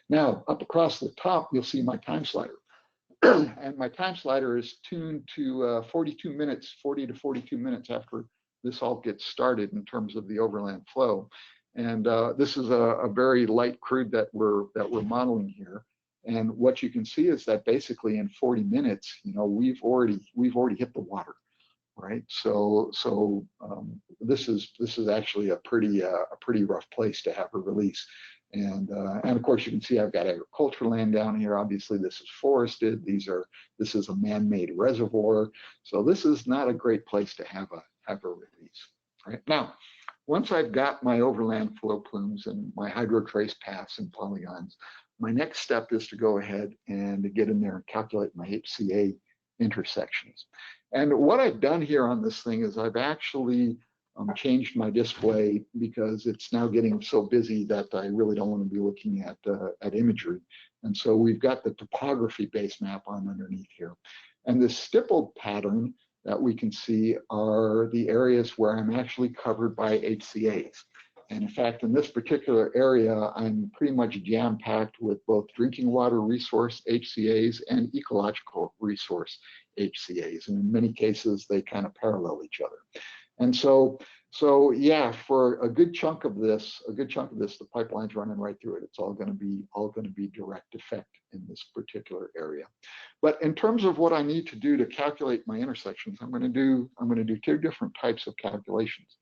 Now, up across the top, you'll see my time slider. And my time slider is tuned to 40 to 42 minutes after this all gets started in terms of the overland flow. And this is a very light crude that we're modeling here. And what you can see is that basically in 40 minutes, you know, we've already hit the water, right? So this is actually a pretty rough place to have a release. And of course you can see I've got agricultural land down here. Obviously this is forested. This is a man-made reservoir. So this is not a great place to have a release. Right now, once I've got my overland flow plumes and my hydrotrace paths and polygons, my next step is to go ahead and to get in there and calculate my HCA intersections. And what I've done here on this thing is I've actually changed my display because it's now getting so busy that I really don't want to be looking at imagery. And so we've got the topography base map on underneath here. And this stippled pattern that we can see are the areas where I'm actually covered by HCAs. And in fact, in this particular area, I'm pretty much jam-packed with both drinking water resource HCAs and ecological resource HCAs. And in many cases, they kind of parallel each other. And so yeah, for a good chunk of this, the pipeline's running right through it. It's all going to be direct effect in this particular area. But in terms of what I need to do to calculate my intersections, I'm going to do two different types of calculations.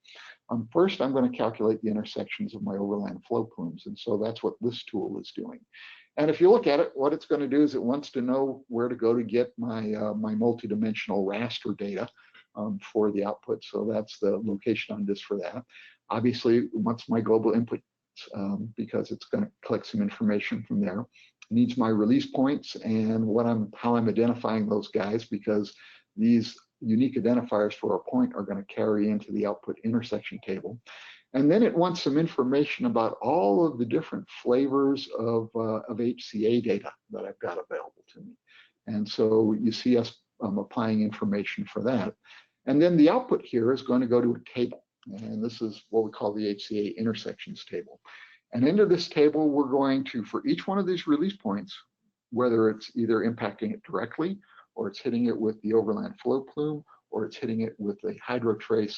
First, I'm going to calculate the intersections of my overland flow plumes, and so that's what this tool is doing. And if you look at it, what it's going to do is it wants to know where to go to get my my multidimensional raster data for the output. So that's the location on this for that. Obviously, it wants my global input because it's going to collect some information from there. It needs my release points and how I'm identifying those guys, because these unique identifiers for a point are going to carry into the output intersection table. And then it wants some information about all of the different flavors of HCA data that I've got available to me. And so you see us applying information for that. And then the output here is going to go to a table. And this is what we call the HCA intersections table. And into this table, we're going to, for each one of these release points, whether it's either impacting it directly, or it's hitting it with the overland flow plume, or it's hitting it with a hydrotrace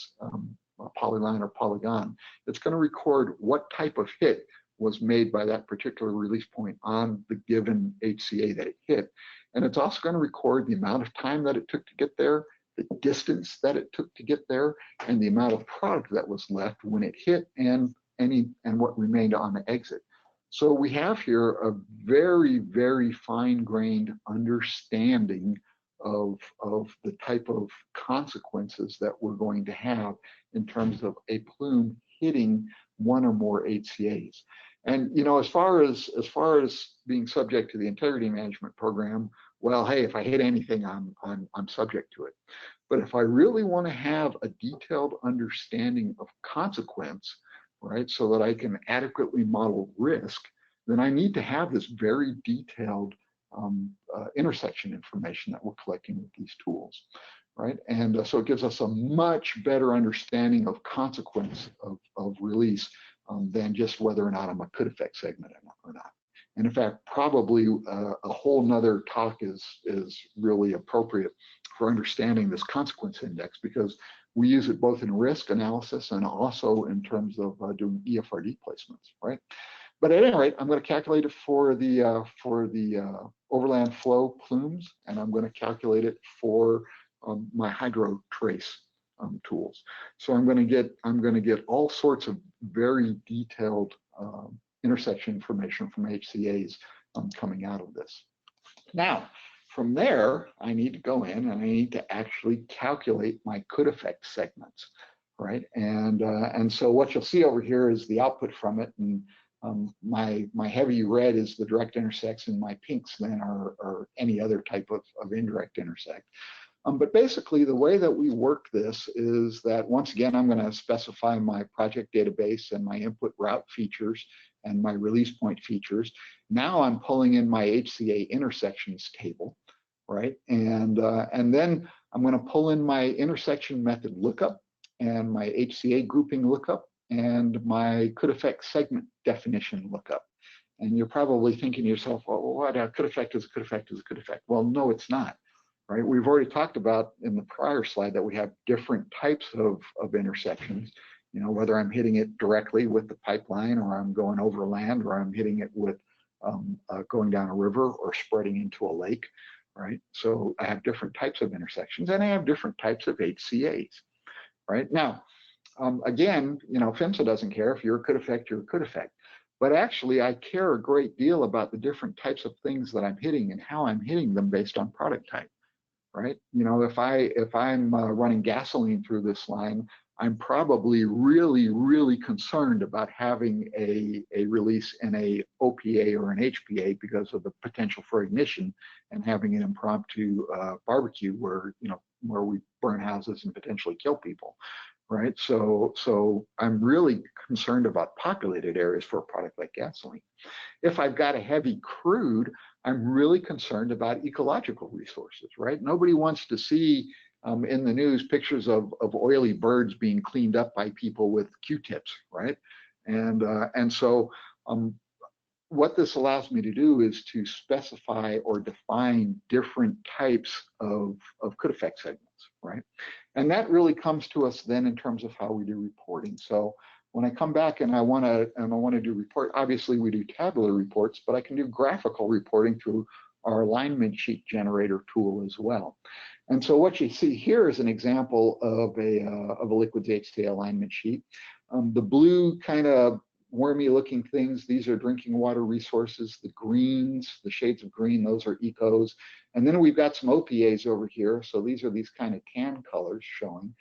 polyline or polygon, it's going to record what type of hit was made by that particular release point on the given HCA that it hit. And it's also going to record the amount of time that it took to get there, the distance that it took to get there, and the amount of product that was left when it hit, and what remained on the exit. So we have here a very, very fine-grained understanding of the type of consequences that we're going to have in terms of a plume hitting one or more HCAs. And you know, as far as being subject to the integrity management program, well, hey, if I hit anything, I'm subject to it. But if I really want to have a detailed understanding of consequence, right, so that I can adequately model risk, then I need to have this very detailed intersection information that we're collecting with these tools, right? And so it gives us a much better understanding of consequence of release than just whether or not I'm a could affect segment or not. And in fact, probably a whole nother talk is really appropriate for understanding this consequence index, because we use it both in risk analysis and also in terms of doing EFRD placements, right? But at any rate, I'm going to calculate it for the overland flow plumes, and I'm going to calculate it for my hydrotrace tools. So I'm going to get all sorts of very detailed intersection information from HCAs coming out of this. Now, from there, I need to go in and I need to actually calculate my could affect segments, right? And so what you'll see over here is the output from it, and my heavy red is the direct intersects, and my pinks then are any other type of indirect intersect. But basically, the way that we work this is that, once again, I'm going to specify my project database and my input route features and my release point features. Now I'm pulling in my HCA intersections table, right? And then I'm going to pull in my intersection method lookup and my HCA grouping lookup and my could affect segment definition lookup. And you're probably thinking to yourself, well, what a could affect is a could affect is a could affect. Well, no, it's not. Right? We've already talked about in the prior slide that we have different types of intersections, you know, whether I'm hitting it directly with the pipeline, or I'm going over land, or I'm hitting it with going down a river or spreading into a lake, right? So I have different types of intersections, and I have different types of HCAs, right? Now, again, you know, PHMSA doesn't care if you're a could affect, you're a could affect. But actually, I care a great deal about the different types of things that I'm hitting and how I'm hitting them based on product type. Right? You know, if I'm running gasoline through this line, I'm probably really concerned about having a release in a OPA or an HPA because of the potential for ignition and having an impromptu barbecue where, where we burn houses and potentially kill people, right? So I'm really concerned about populated areas for a product like gasoline. If I've got a heavy crude, I'm really concerned about ecological resources, right? Nobody wants to see in the news pictures of oily birds being cleaned up by people with Q-tips, right? And so what this allows me to do is to specify or define different types of could affect segments, right? And that really comes to us then in terms of how we do reporting. So when I come back and I want to do report, obviously we do tabular reports, but I can do graphical reporting through our alignment sheet generator tool as well. And so what you see here is an example of a Liquids HCA alignment sheet. The blue kind of wormy looking things, these are drinking water resources. The greens, the shades of green, those are ecos. And then we've got some OPAs over here. So these are these kind of tan colors showing.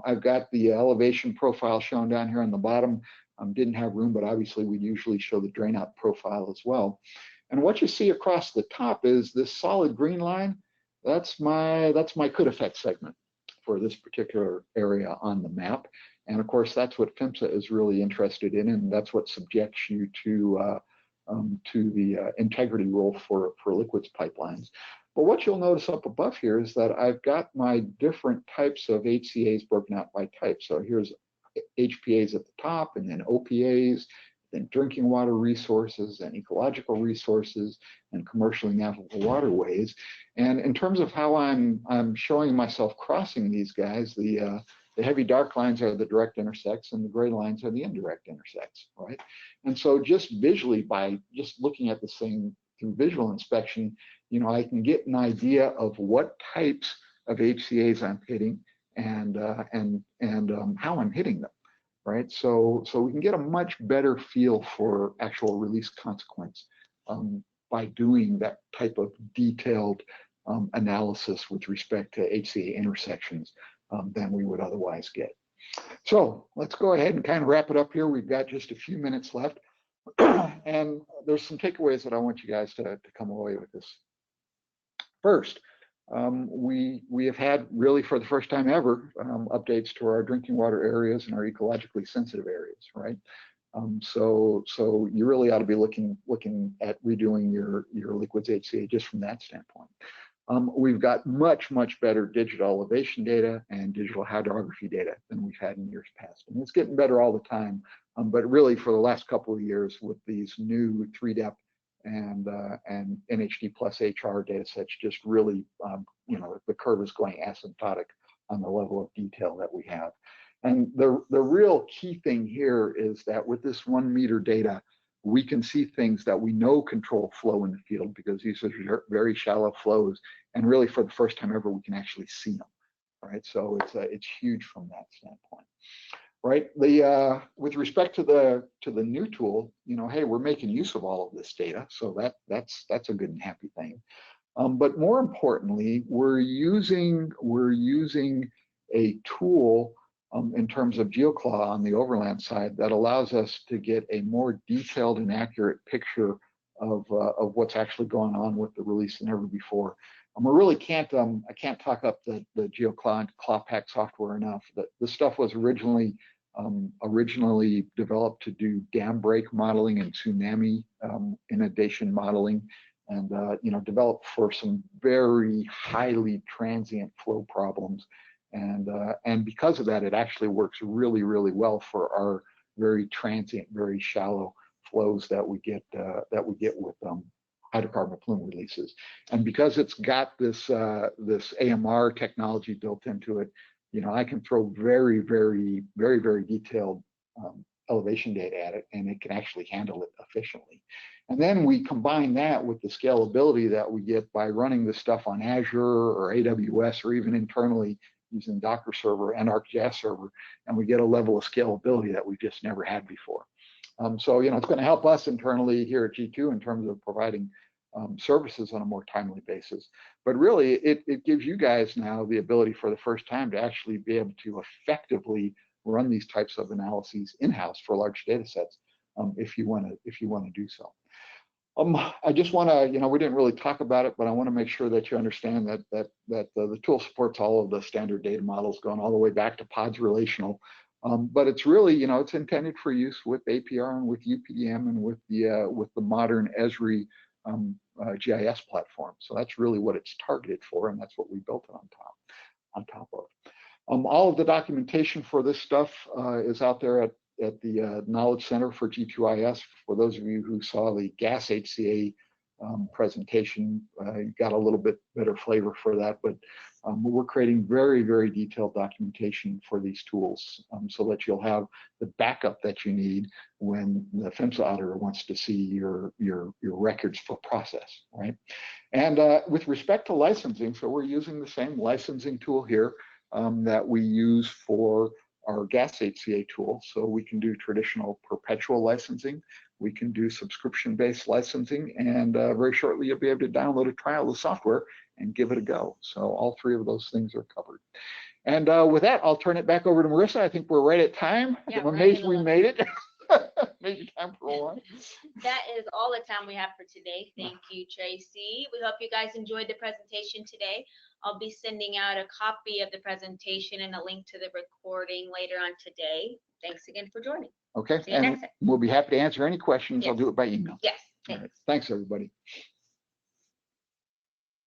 I've got the elevation profile shown down here on the bottom. Didn't have room, but obviously we usually show the drain out profile as well. And what you see across the top is this solid green line. That's my could affect segment for this particular area on the map. And of course, that's what PHMSA is really interested in, and that's what subjects you to the integrity rule for liquids pipelines. But what you'll notice up above here is that I've got my different types of HCAs broken out by type. So here's HPAs at the top, and then OPAs, then drinking water resources, and ecological resources, and commercially navigable waterways. And in terms of how I'm showing myself crossing these guys, the heavy dark lines are the direct intersects, and the gray lines are the indirect intersects, right? And so just visually, by just looking at this thing through visual inspection, I can get an idea of what types of HCAs I'm hitting and how I'm hitting them, right? So we can get a much better feel for actual release consequence by doing that type of detailed analysis with respect to HCA intersections than we would otherwise get. So let's go ahead and kind of wrap it up here. We've got just a few minutes left. And there's some takeaways that I want you guys to come away with this. First, we have had really for the first time ever updates to our drinking water areas and our ecologically sensitive areas, right? So you really ought to be looking at redoing your Liquids HCA just from that standpoint. We've got much better digital elevation data and digital hydrography data than we've had in years past, and it's getting better all the time. But really, for the last couple of years, with these new 3-depth and NHD plus HR data sets, just really, the curve is going asymptotic on the level of detail that we have. And the real key thing here is that with this 1 meter data, we can see things that we know control flow in the field, because these are very shallow flows, and really for the first time ever, we can actually see them, right? So it's huge from that standpoint, right? With respect to the new tool, hey, we're making use of all of this data, so that's a good and happy thing. But more importantly, we're using a tool in terms of GeoClaw on the overland side that allows us to get a more detailed and accurate picture of what's actually going on with the release than ever before. We really can't, I can't talk up the GeoClaw and ClawPack software enough. This stuff was originally developed to do dam break modeling and tsunami inundation modeling, and developed for some very highly transient flow problems. And because of that, it actually works really well for our very transient, very shallow flows that we get with hydrocarbon plume releases. And because it's got this AMR technology built into it, I can throw very detailed elevation data at it, and it can actually handle it efficiently. And then we combine that with the scalability that we get by running this stuff on Azure or AWS, or even internally using Docker server and ArcGIS server, and we get a level of scalability that we've just never had before. So it's going to help us internally here at G2 in terms of providing services on a more timely basis. But really, it gives you guys now the ability for the first time to actually be able to effectively run these types of analyses in-house for large data sets if you want to do so. I just want to, we didn't really talk about it, but I want to make sure that you understand that the tool supports all of the standard data models going all the way back to PODS relational. But it's really, it's intended for use with APR and with UPDM and with the modern Esri GIS platform. So that's really what it's targeted for, and that's what we built it on top of. All of the documentation for this stuff is out there at the Knowledge Center for G2IS. For those of you who saw the GIS HCA presentation, you got a little bit better flavor for that, but we're creating very, very detailed documentation for these tools so that you'll have the backup that you need when the PHMSA auditor wants to see your records for process, right? And with respect to licensing, so we're using the same licensing tool here that we use for our GIS HCA tool. So we can do traditional perpetual licensing, we can do subscription-based licensing, and very shortly you'll be able to download a trial of the software and give it a go. So all three of those things are covered. And with that, I'll turn it back over to Marissa. I think we're right at time. Yeah, I'm amazed we made it. Maybe time for one. That is all the time we have for today. Thank you, Tracy. We hope you guys enjoyed the presentation today. I'll be sending out a copy of the presentation and a link to the recording later on today. Thanks again for joining. Okay, and we'll be happy to answer any questions. Yes. I'll do it by email. Yes, thanks. All right. Thanks, everybody.